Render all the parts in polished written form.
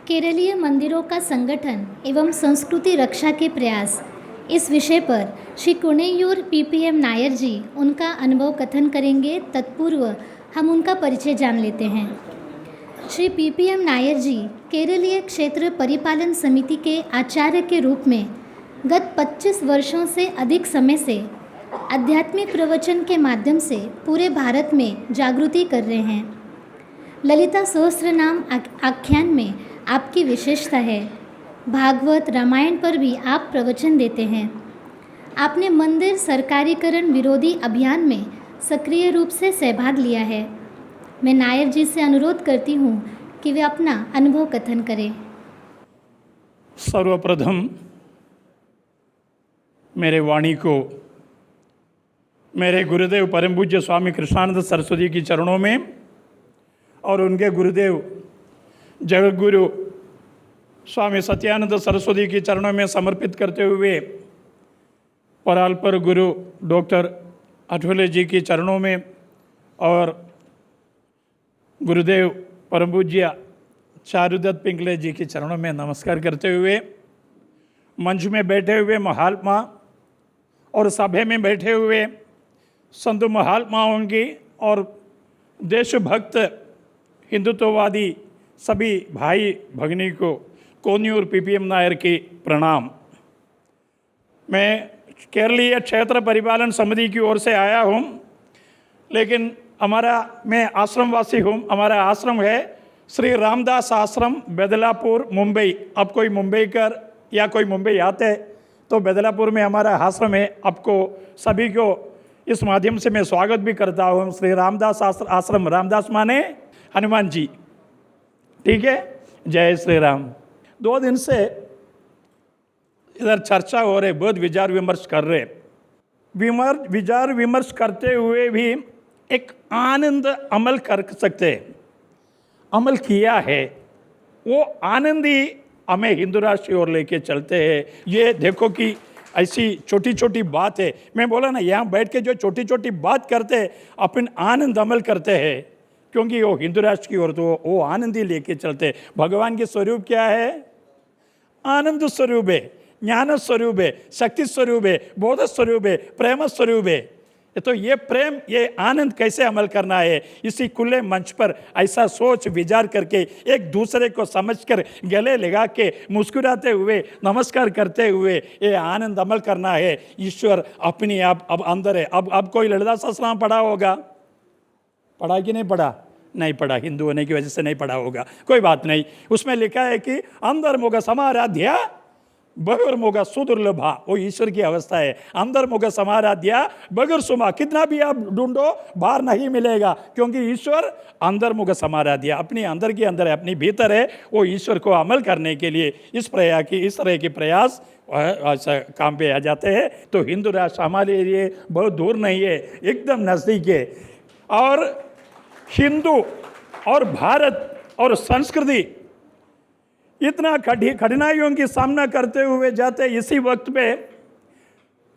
केरलीय मंदिरों का संगठन एवं संस्कृति रक्षा के प्रयास, इस विषय पर श्री कुणेयूर पीपीएम नायर जी उनका अनुभव कथन करेंगे। तत्पूर्व हम उनका परिचय जान लेते हैं। श्री पीपीएम नायर जी केरलीय क्षेत्र परिपालन समिति के आचार्य के रूप में गत 25 वर्षों से अधिक समय से आध्यात्मिक प्रवचन के माध्यम से पूरे भारत में जागृति कर रहे हैं। ललिता सहस्त्रनाम आख्यान में आपकी विशेषता है। भागवत रामायण पर भी आप प्रवचन देते हैं। आपने मंदिर सरकारीकरण विरोधी अभियान में सक्रिय रूप से सहभाग लिया है। मैं नायर जी से अनुरोध करती हूँ कि वे अपना अनुभव कथन करें। सर्वप्रथम मेरे वाणी को मेरे गुरुदेव परम पूज्य स्वामी कृष्णानंद सरस्वती की चरणों में और उनके गुरुदेव जगतगुरु स्वामी सत्यानंद सरस्वती के चरणों में समर्पित करते हुए पराल्पर गुरु डॉक्टर अठवले जी के चरणों में और गुरुदेव परम पूज्य चारुदत्त पिंगले जी के चरणों में नमस्कार करते हुए मंच में बैठे हुए महात्मा और सभा में बैठे हुए संत महात्माओं की और देशभक्त हिंदुत्ववादी सभी भाई भगिनी को कोन्यूर पीपीएम नायर की प्रणाम। मैं केरलीय क्षेत्र परिपालन समिति की ओर से आया हूँ, लेकिन मैं आश्रमवासी हूँ। हमारा आश्रम है श्री रामदास आश्रम, बेदलापुर, मुंबई। अब कोई मुंबई कर या कोई मुंबई आते तो बेदलापुर में हमारा आश्रम है। आपको सभी को इस माध्यम से मैं स्वागत भी करता हूँ। श्री रामदास आश्रम, रामदास माने हनुमान जी, ठीक है। जय श्री राम। 2 दिन से इधर चर्चा हो रहे, बहुत विचार विमर्श कर रहे। विचार विमर्श करते हुए भी एक आनंद अमल कर सकते, अमल किया है। वो आनंद ही हमें हिंदू राष्ट्र की ओर लेके चलते हैं। ये देखो कि ऐसी छोटी छोटी बात है। मैं बोला ना, यहाँ बैठ के जो छोटी छोटी बात करते अपन आनंद अमल करते हैं, क्योंकि वो हिंदू राष्ट्र की ओर तो वो आनंद ही लेके चलते। भगवान के स्वरूप क्या है? आनंद स्वरूप है, ज्ञान स्वरूप है, शक्ति स्वरूप है, बोध स्वरूप है, प्रेम स्वरूप है। तो ये प्रेम, ये आनंद कैसे अमल करना है, इसी खुले मंच पर ऐसा सोच विचार करके एक दूसरे को समझकर गले लगा के मुस्कुराते हुए नमस्कार करते हुए ये आनंद अमल करना है। ईश्वर अपनी आप अब अंदर है। अब कोई ललिता सहस्त्रनाम पढ़ा होगा? पढ़ा कि नहीं पढ़ा? नहीं पढ़ा, हिंदू होने की वजह से नहीं पढ़ा होगा, कोई बात नहीं। उसमें लिखा है कि अंदर मोगा समाराध्या बगर मोगा सुदुर्लभा। वो ईश्वर की अवस्था है। अंदर मोगा समाराध्या बगर सुमा, कितना भी आप ढूंढो बाहर नहीं मिलेगा, क्योंकि ईश्वर अंदर मोगा समाराध्या अपनी अंदर के अंदर है, अपनी भीतर है। वो ईश्वर को अमल करने के लिए इस तरह के प्रयास काम पे आ जाते हैं। तो हिंदू राष्ट्र हमारे लिए बहुत दूर नहीं है, एकदम नज़दीक है। और हिंदू और भारत और संस्कृति इतना कठिनाइयों की सामना करते हुए जाते, इसी वक्त पे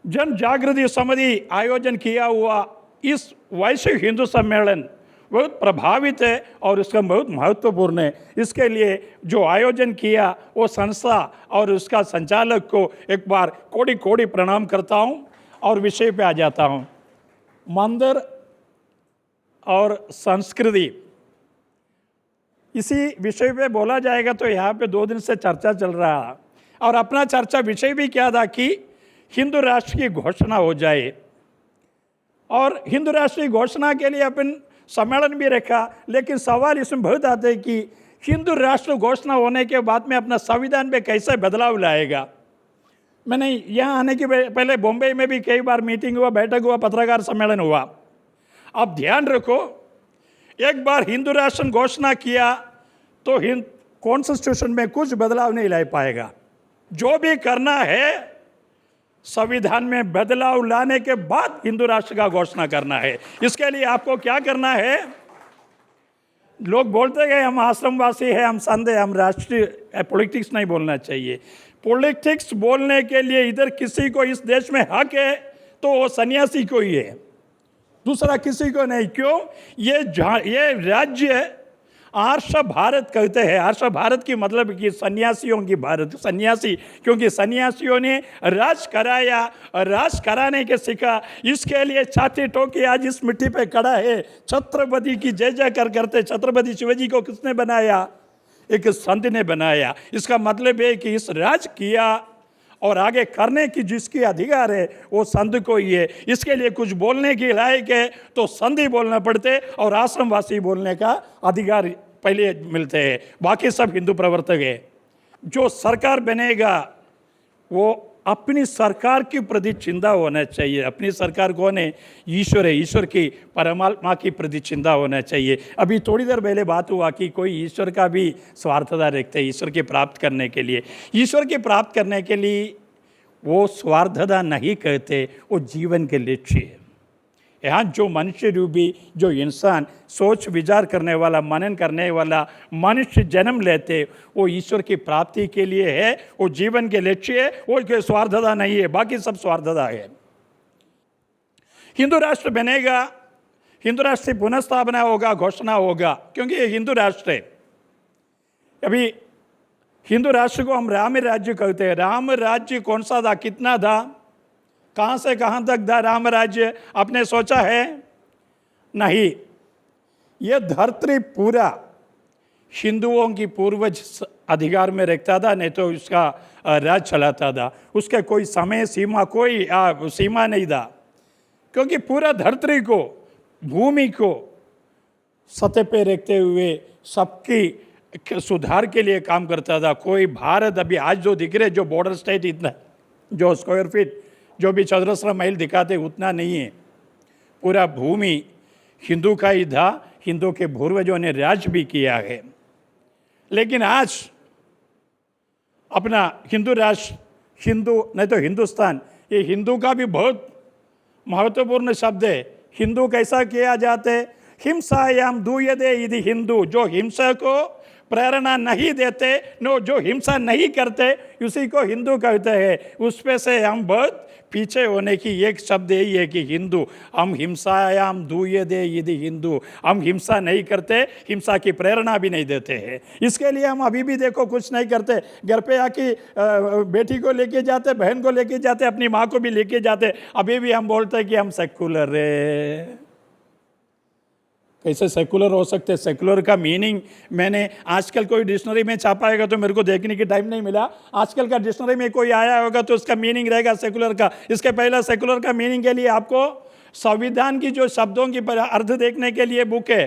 जन जागृति समिति आयोजन किया हुआ इस वैश्विक हिंदू सम्मेलन बहुत प्रभावित है और इसका बहुत महत्वपूर्ण है। इसके लिए जो आयोजन किया वो संस्था और उसका संचालक को एक बार कोटि कोटि प्रणाम करता हूँ और विषय पे आ जाता हूँ। मंदिर और संस्कृति, इसी विषय पे बोला जाएगा। तो यहाँ पे 2 दिन से चर्चा चल रहा और अपना चर्चा विषय भी क्या था कि हिंदू राष्ट्र की घोषणा हो जाए। और हिंदू राष्ट्र की घोषणा के लिए अपन सम्मेलन भी रखा, लेकिन सवाल इसमें बहुत आते हैं कि हिंदू राष्ट्र घोषणा होने के बाद में अपना संविधान पे कैसे बदलाव लाएगा। मैंने यहाँ आने के पहले बॉम्बे में भी कई बार मीटिंग हुआ, बैठक हुआ, पत्रकार सम्मेलन हुआ। अब ध्यान रखो, एक बार हिंदू राष्ट्र घोषणा किया तो कॉन्स्टिट्यूशन में कुछ बदलाव नहीं ला पाएगा। जो भी करना है संविधान में बदलाव लाने के बाद हिंदू राष्ट्र का घोषणा करना है। इसके लिए आपको क्या करना है? लोग बोलते हैं हम आश्रमवासी हैं, हम संत हैं, हम राष्ट्रीय पॉलिटिक्स नहीं बोलना चाहिए। पॉलिटिक्स बोलने के लिए इधर किसी को इस देश में हक है तो वो सन्यासी को ही है, दूसरा किसी को नहीं। क्यों? ये राज्य आर्ष भारत कहते हैं। आर्ष भारत की मतलब कि सन्यासियों की भारत, सन्यासी, क्योंकि सन्यासियों ने राज कराया और राज कराने के सीखा। इसके लिए छाती ठोकी आज इस मिट्टी पे खड़ा है, छत्रपति की जय जयकार करते। छत्रपति शिवाजी को किसने बनाया? एक संत ने बनाया। इसका मतलब है कि इस राज किया और आगे करने की जिसकी अधिकार है वो संत को ही है। इसके लिए कुछ बोलने की लायक है तो संत ही बोलना पड़ते और आश्रमवासी बोलने का अधिकार पहले मिलते हैं। बाकी सब हिंदू प्रवर्तक है। जो सरकार बनेगा वो अपनी सरकार के प्रति चिंता होना चाहिए। अपनी सरकार कौन है? ईश्वर है। ईश्वर की, परमात्मा की प्रति चिंता होना चाहिए। अभी थोड़ी देर पहले बात हुआ कि कोई ईश्वर का भी स्वार्थता रखते हैं ईश्वर की प्राप्त करने के लिए। ईश्वर की प्राप्त करने के लिए वो स्वार्थता नहीं कहते, वो जीवन के लक्ष्य है। यहाँ जो मनुष्य रूपी, जो इंसान सोच विचार करने वाला, मनन करने वाला मनुष्य जन्म लेते, वो ईश्वर की प्राप्ति के लिए है, वो जीवन के लक्ष्य है, वो कोई स्वार्थता नहीं है। बाकी सब स्वार्थता है। हिंदू राष्ट्र बनेगा, हिंदू राष्ट्र की पुनर्स्थापना होगा, घोषणा होगा, क्योंकि ये हिंदू राष्ट्र है। अभी हिंदू राष्ट्र को हम राम राज्य कहते हैं। राम राज्य कौन सा था, कितना था, कहाँ से कहाँ तक था राम राज्य? आपने सोचा है? नहीं। ये धरती पूरा हिंदुओं की पूर्वज अधिकार में रखता था, नहीं तो उसका राज चलाता था। उसके कोई समय सीमा, कोई सीमा नहीं था, क्योंकि पूरा धरती को, भूमि को सतह पे रखते हुए सबकी सुधार के लिए काम करता था। कोई भारत अभी आज जो दिख रहे, जो बॉर्डर स्टेट इतना, जो स्क्वायर फीट, जो भी चौरस माइल दिखाते उतना नहीं है। पूरा भूमि हिंदू का ही था। हिंदू के पूर्वजों ने राज भी किया है। लेकिन आज अपना हिंदू राष्ट्र, हिंदू नहीं तो हिंदुस्तान, ये हिंदू का भी बहुत महत्वपूर्ण शब्द है। हिंदू कैसा किया जाते? हिंसायाम दूयते यदि हिंदू, जो हिंसा को प्रेरणा नहीं देते, नो जो हिंसा नहीं करते, उसी को हिंदू कहते हैं। उस पे से हम बहुत पीछे होने की एक शब्द यही है कि हिंदू। हम हिंसायाम दूयते यदि हिंदू, हम हिंसा नहीं करते, हिंसा की प्रेरणा भी नहीं देते हैं। इसके लिए हम अभी भी देखो कुछ नहीं करते। घर पे आके बेटी को लेके जाते, बहन को लेके जाते, अपनी माँ को भी लेके जाते, अभी भी हम बोलते हैं कि हम सेकुलर है। कैसे सेकुलर हो सकते? सेकुलर का मीनिंग मैंने आजकल कोई डिक्शनरी में छापाएगा तो मेरे को देखने की टाइम नहीं मिला। आजकल का डिक्शनरी में कोई आया होगा तो उसका मीनिंग रहेगा सेकुलर का। इसके पहले सेकुलर का मीनिंग के लिए आपको संविधान की जो शब्दों की अर्थ देखने के लिए बुक है,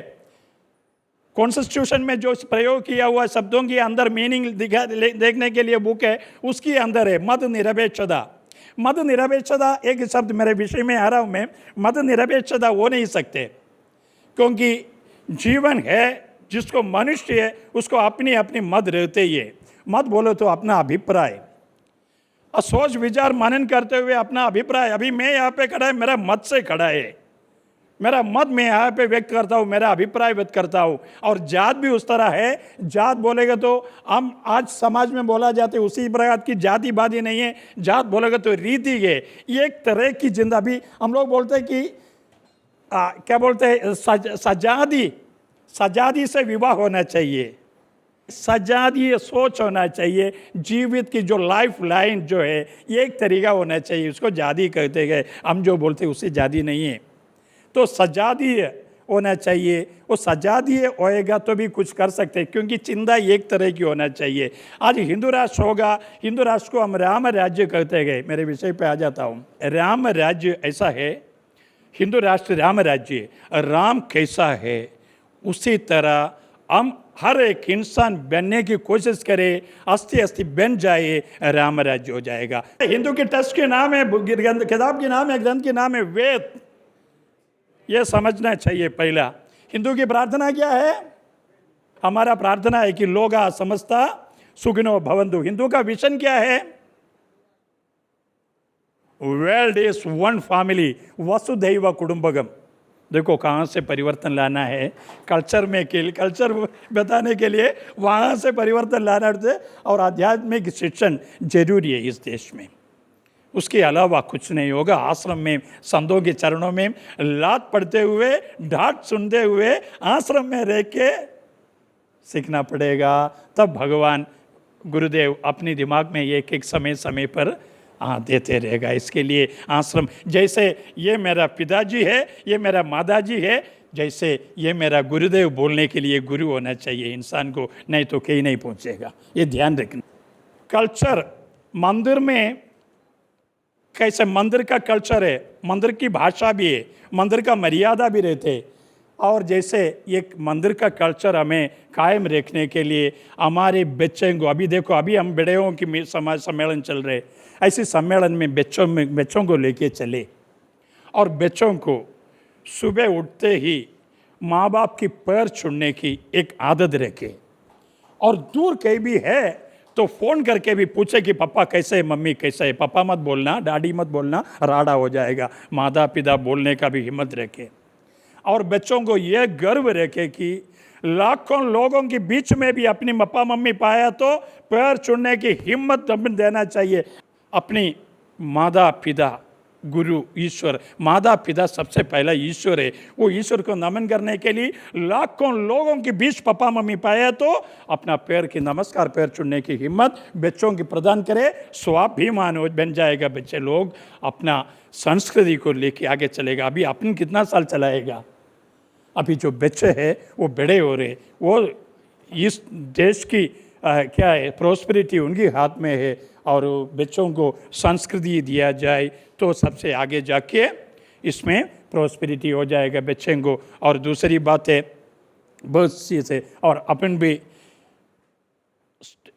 कॉन्स्टिट्यूशन में जो प्रयोग किया हुआ शब्दों के अंदर मीनिंग देखने के लिए बुक है, उसके अंदर है मत निरपेक्षता। मत निरपेक्षता एक शब्द मेरे विषय में आ रहा हूँ मैं। मत निरपेक्षता हो नहीं सकते, क्योंकि जीवन है, जिसको मनुष्य है उसको अपनी अपनी मत रहते ही है। मत बोलो तो अपना अभिप्राय, सोच विचार मनन करते हुए अपना अभिप्राय। अभी मैं यहाँ पे खड़ा है, मेरा मत से खड़ा है, मेरा मत मैं यहाँ पे व्यक्त करता हूँ, मेरा अभिप्राय व्यक्त करता हूँ। और जात भी उस तरह है। जात बोलेगा तो हम आज समाज में बोला जाते उसी प्रकार की जातिवादी नहीं है। जात बोलेगा तो रीति है, एक तरह की जिंदा। भी हम लोग बोलते हैं कि क्या बोलते हैं, सजादी से विवाह होना चाहिए, सजादी सोच होना चाहिए। जीवित की जो लाइफ लाइन जो है ये एक तरीका होना चाहिए, उसको जादी कहते गए। हम जो बोलते उसे जादी नहीं है, तो सजादी होना चाहिए। वो सजादी होएगा तो भी कुछ कर सकते हैं, क्योंकि चिंता एक तरह की होना चाहिए। आज हिंदू राष्ट्र होगा, हिंदू राष्ट्र को हम राम राज्य कहते गए। मेरे विषय पे आ जाता हूँ। राम राज्य ऐसा है, हिंदू राष्ट्र राम राज्य, राम कैसा है उसी तरह हम हर एक इंसान बनने की कोशिश करे, अस्थि अस्थि बन जाए, राम राज्य हो जाएगा। हिंदू के टेक्स्ट के नाम है, किताब के नाम है, ग्रंथ के नाम है वेद। ये समझना चाहिए। पहला, हिंदू की प्रार्थना क्या है? हमारा प्रार्थना है कि लोगा समस्ता सुखिनो भवन्तु। हिंदू का विजन क्या है? वर्ल्ड इज वन फैमिली, वसुधैव कुटुंबकम। देखो कहाँ से परिवर्तन लाना है। कल्चर में कल्चर बताने के लिए वहाँ से परिवर्तन लाना है। और आध्यात्मिक शिक्षण जरूरी है इस देश में, उसके अलावा कुछ नहीं होगा। आश्रम में संतों के चरणों में लात पड़ते हुए, डांट सुनते हुए आश्रम में रह के सीखना पड़ेगा, तब भगवान गुरुदेव अपने दिमाग में एक एक समय समय पर देते रहेगा। इसके लिए आश्रम, जैसे ये मेरा पिताजी है, ये मेरा माताजी है, जैसे ये मेरा गुरुदेव बोलने के लिए गुरु होना चाहिए इंसान को, नहीं तो कहीं नहीं पहुंचेगा। ये ध्यान रखना। कल्चर मंदिर में कैसे, मंदिर का कल्चर है, मंदिर की भाषा भी है, मंदिर का मर्यादा भी रहते, और जैसे एक मंदिर का कल्चर हमें कायम रखने के लिए हमारे बच्चों को, अभी देखो अभी हम बड़ेयों की समाज सम्मेलन चल रहे, ऐसे सम्मेलन में बच्चों को लेके चले और बच्चों को सुबह उठते ही माँ बाप की पैर छूने की एक आदत रखे, और दूर कहीं भी है तो फ़ोन करके भी पूछे कि पापा कैसे है, मम्मी कैसे है। पापा मत बोलना, डैडी मत बोलना, राड़ा हो जाएगा। माता पिता बोलने का भी हिम्मत रखे, और बच्चों को यह गर्व रखे कि लाखों लोगों के बीच में भी अपनी पापा मम्मी पाया तो पैर छूने की हिम्मत देना चाहिए। अपनी माता पिता, गुरु, ईश्वर, माता पिता सबसे पहला ईश्वर है, वो ईश्वर को नमन करने के लिए लाखों लोगों के बीच पापा मम्मी पाया तो अपना पैर की नमस्कार, पैर छूने की हिम्मत बच्चों की प्रदान करे, स्वाभिमान बन जाएगा। बच्चे लोग अपना संस्कृति को लेके आगे चलेगा। अभी अपन कितना साल चलाएगा? अभी जो बच्चे हैं वो बड़े हो रहे, वो इस देश की क्या है, प्रोस्पेरिटी उनके हाथ में है, और बच्चों को संस्कृति दिया जाए तो सबसे आगे जाके इसमें प्रोस्पेरिटी हो जाएगा बच्चों को। और दूसरी बात है बहुत सी से, और अपन भी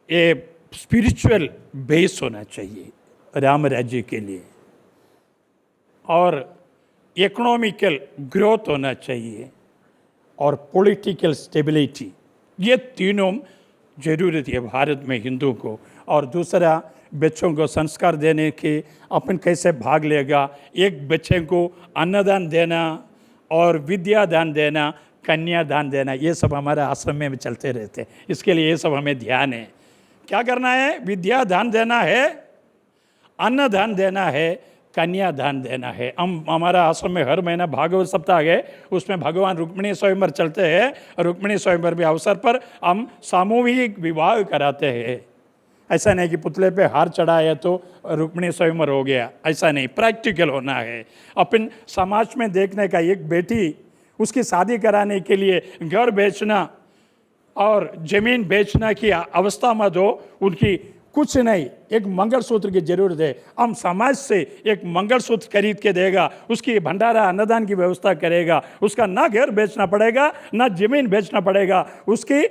ये स्पिरिचुअल बेस होना चाहिए राम राज्य के लिए, और इकोनॉमिकल ग्रोथ होना चाहिए, और पॉलिटिकल स्टेबिलिटी, ये तीनों ज़रूरत है भारत में हिंदू को। और दूसरा बच्चों को संस्कार देने के अपन कैसे भाग लेगा, एक बच्चे को अन्नदान देना और विद्यादान देना, कन्यादान देना, ये सब हमारे आश्रम में भी चलते रहते हैं। इसके लिए ये सब हमें ध्यान है। क्या करना है? विद्यादान देना है, अन्नदान देना है, कन्यादान देना है। हम हमारा आश्रम में हर महीना भागवत सप्ताह है, उसमें भगवान रुक्मिणी स्वयंवर चलते हैं। रुक्मिणी स्वयंवर भी अवसर पर हम सामूहिक विवाह कराते हैं। ऐसा नहीं कि पुतले पे हार चढ़ाया तो रुक्मिणी स्वयंवर हो गया, ऐसा नहीं, प्रैक्टिकल होना है। अपन समाज में देखने का, एक बेटी उसकी शादी कराने के लिए घर बेचना और ज़मीन बेचना की अवस्था मत हो, उनकी कुछ नहीं, एक मंगलसूत्र की जरूरत है। हम समाज से एक मंगलसूत्र खरीद के देगा, उसकी भंडारा अन्नदान की व्यवस्था करेगा, उसका ना घर बेचना पड़ेगा ना ज़मीन बेचना पड़ेगा, उसकी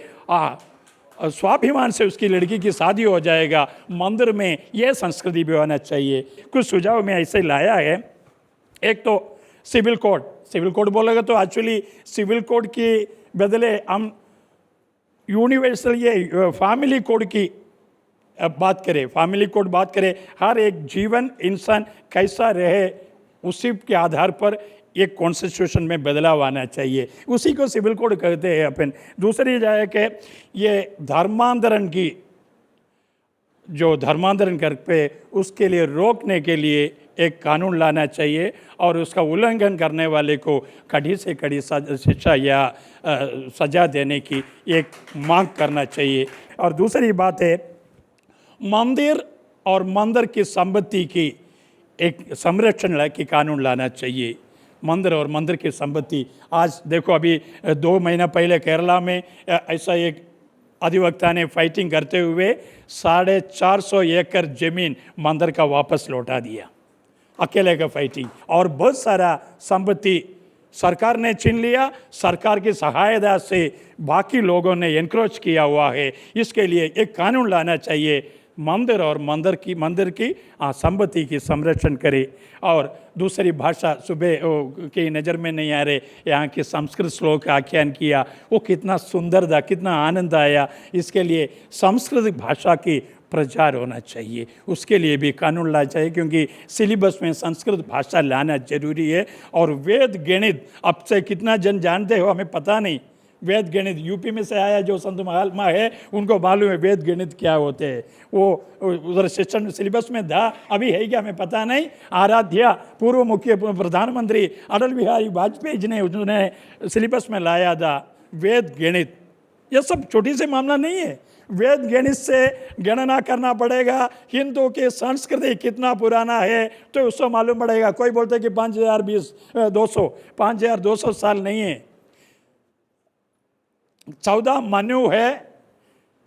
स्वाभिमान से उसकी लड़की की शादी हो जाएगा। मंदिर में यह संस्कृति भी होना चाहिए। कुछ सुझाव मैं ऐसे लाया है। एक तो सिविल कोड बोलेगा तो एक्चुअली सिविल कोड के बदले हम यूनिवर्सल ये फैमिली कोड की बात करें, फैमिली कोड बात करें। हर एक जीवन इंसान कैसा रहे उसी के आधार पर एक कॉन्स्टिट्यूशन में बदलाव आना चाहिए, उसी को सिविल कोड कहते हैं अपन। दूसरी जाए कि ये धर्मांतरण की, जो धर्मांतरण करते उसके लिए रोकने के लिए एक कानून लाना चाहिए, और उसका उल्लंघन करने वाले को कड़ी से कड़ी शिक्षा या सजा देने की एक मांग करना चाहिए। और दूसरी बात है मंदिर और मंदिर की संपत्ति की एक संरक्षण की कानून लाना चाहिए। मंदिर और मंदिर की संपत्ति, आज देखो अभी 2 महीना पहले केरला में ऐसा एक अधिवक्ता ने फाइटिंग करते हुए 450 एकड़ जमीन मंदिर का वापस लौटा दिया, अकेले का फाइटिंग। और बहुत सारा संपत्ति सरकार ने छीन लिया, सरकार की सहायता से बाकी लोगों ने एनक्रोच किया हुआ है। इसके लिए एक कानून लाना चाहिए, मंदिर और मंदिर की संपत्ति की संरक्षण करे। और दूसरी भाषा सुबह की नज़र में नहीं आ रहे, यहाँ के संस्कृत श्लोक आख्यान किया, वो कितना सुंदर था, कितना आनंद आया। इसके लिए संस्कृत भाषा की प्रचार होना चाहिए, उसके लिए भी कानून लाना चाहिए, क्योंकि सिलेबस में संस्कृत भाषा लाना जरूरी है। और वेद गणित अब से कितना जन जानते हो हमें पता नहीं। वेद गणित यूपी में से आया जो संत महात्मा है उनको मालूम है वेद गणित क्या होते हैं, वो उधर शिक्षण सिलेबस में था, अभी है क्या हमें पता नहीं। आराध्या पूर्व मुख्य प्रधानमंत्री अटल बिहारी वाजपेयी जी ने उन्होंने सिलेबस में लाया था वेद गणित, ये सब छोटी सी मामला नहीं है। वेद गणित से गणना करना पड़ेगा, हिंदू की संस्कृति कितना पुराना है तो उसको मालूम पड़ेगा। कोई बोलते कि 5200 साल नहीं है। 14 मनु है,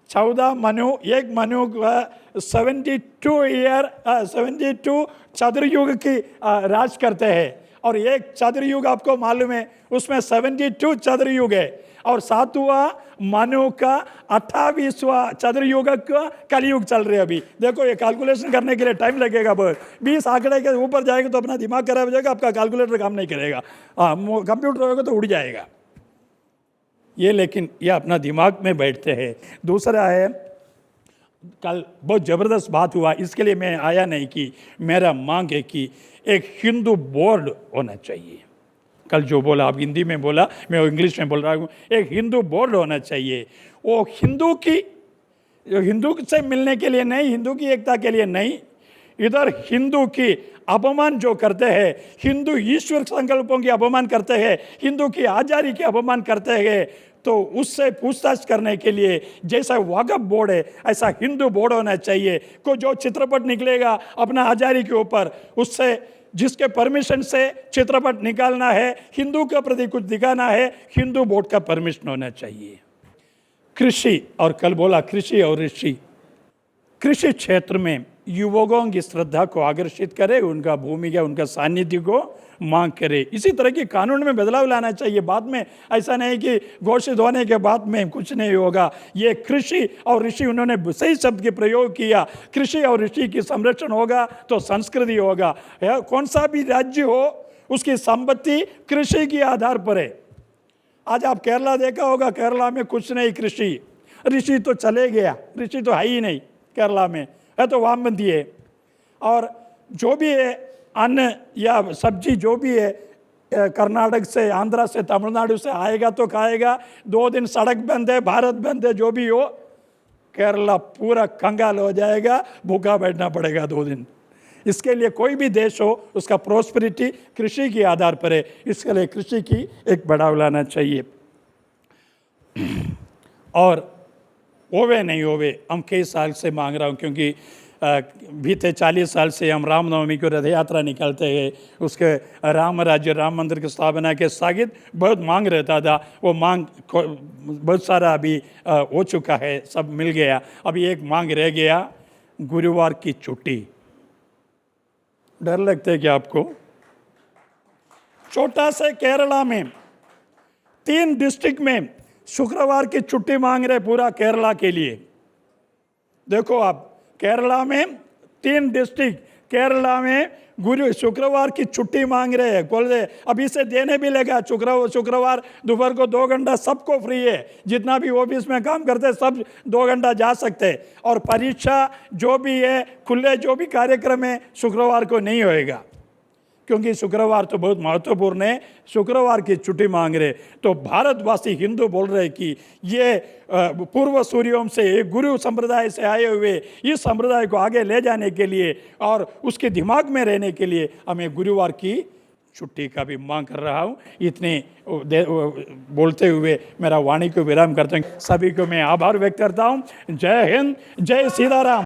14 मनु, एक मनु 72 चतुर्युग की राज करते हैं, और एक चतुर्युग आपको मालूम है उसमें 72 चतुर्युग है, और 7वां मनु का 28वां चतुर्युग का कलयुग चल रहे हैं अभी। देखो ये कैलकुलेशन करने के लिए टाइम लगेगा बहुत। 20 आंकड़े के ऊपर जाएगा तो अपना दिमाग खराब हो जाएगा, आपका कैलकुलेटर काम नहीं करेगा, कंप्यूटर होगा तो उड़ जाएगा ये। लेकिन ये अपना दिमाग में बैठते हैं। दूसरा है, कल बहुत ज़बरदस्त बात हुआ, इसके लिए मैं आया नहीं कि मेरा मांग है कि एक हिंदू बोर्ड होना चाहिए। कल जो बोला आप हिंदी में बोला, मैं इंग्लिश में बोल रहा हूँ। एक हिंदू बोर्ड होना चाहिए। वो हिंदू से मिलने के लिए नहीं, हिंदू की एकता के लिए नहीं, इधर हिंदू की अपमान जो करते हैं, हिंदू ईश्वर संकल्पों की अपमान करते हैं, हिंदू की आजादी की अपमान करते हैं, तो उससे पूछताछ करने के लिए जैसा वक्फ बोर्ड है ऐसा हिंदू बोर्ड होना चाहिए। को जो चित्रपट निकलेगा अपना आजादी के ऊपर, उससे जिसके परमिशन से चित्रपट निकालना है, हिंदू के प्रति कुछ दिखाना है, हिंदू बोर्ड का परमिशन होना चाहिए। कृषि, और कल बोला कृषि और ऋषि, कृषि क्षेत्र में युवकों की श्रद्धा को आकर्षित करे, उनका भूमिका, उनका सानिध्य को मांग करे। इसी तरह की कानून में बदलाव लाना चाहिए। बाद में ऐसा नहीं कि घोषित होने के बाद में कुछ नहीं होगा। ये कृषि और ऋषि, उन्होंने सही शब्द के प्रयोग किया। कृषि और ऋषि की संरक्षण होगा तो संस्कृति होगा। कौन सा भी राज्य हो उसकी संपत्ति कृषि के आधार पर है। आज आप केरला देखा होगा, केरला में कुछ नहीं कृषि, ऋषि तो चले गया, ऋषि तो है ही नहीं केरला में, है तो वामपंथी है। और जो भी है अन्न या सब्जी जो भी है कर्नाटक से, आंध्रा से, तमिलनाडु से आएगा तो खाएगा। 2 दिन सड़क बंद है, भारत बंद है, जो भी हो, केरला पूरा कंगाल हो जाएगा, भूखा बैठना पड़ेगा 2 दिन। इसके लिए कोई भी देश हो उसका प्रोस्पेरिटी कृषि के आधार पर है। इसके लिए कृषि की एक बढ़ावा लाना चाहिए। और होवे नहीं होवे, हम कई साल से मांग रहा हूँ, क्योंकि बीते 40 साल से हम रामनवमी को रथ यात्रा निकालते हैं। उसके राम राज्य, राम मंदिर की स्थापना के सागित बहुत मांग रहता था। वो मांग बहुत सारा अभी हो चुका है, सब मिल गया। अभी एक मांग रह गया, गुरुवार की छुट्टी। डर लगता है क्या आपको? छोटा से केरला में 3 डिस्ट्रिक्ट में शुक्रवार की छुट्टी मांग रहे पूरा केरला के लिए। देखो आप, केरला में 3 डिस्ट्रिक्ट, केरला में शुक्रवार की छुट्टी मांग रहे हैं। बोल रहे अभी से देने भी लगा। शुक्रवार दोपहर को 2 घंटा सबको फ्री है, जितना भी ऑफिस में काम करते सब 2 घंटा जा सकते। और परीक्षा जो भी है, खुले जो भी कार्यक्रम है, शुक्रवार को नहीं होएगा, क्योंकि शुक्रवार तो बहुत महत्वपूर्ण है। शुक्रवार की छुट्टी मांग रहे। तो भारतवासी हिंदू बोल रहे कि ये पूर्व सूर्यों से, गुरु संप्रदाय से आए हुए इस संप्रदाय को आगे ले जाने के लिए और उसके दिमाग में रहने के लिए हमें गुरुवार की छुट्टी का भी मांग कर रहा हूँ। इतने बोलते हुए मेरा वाणी को विराम करता हूँ। सभी को मैं आभार व्यक्त करता हूँ। जय हिंद, जय सीताराम।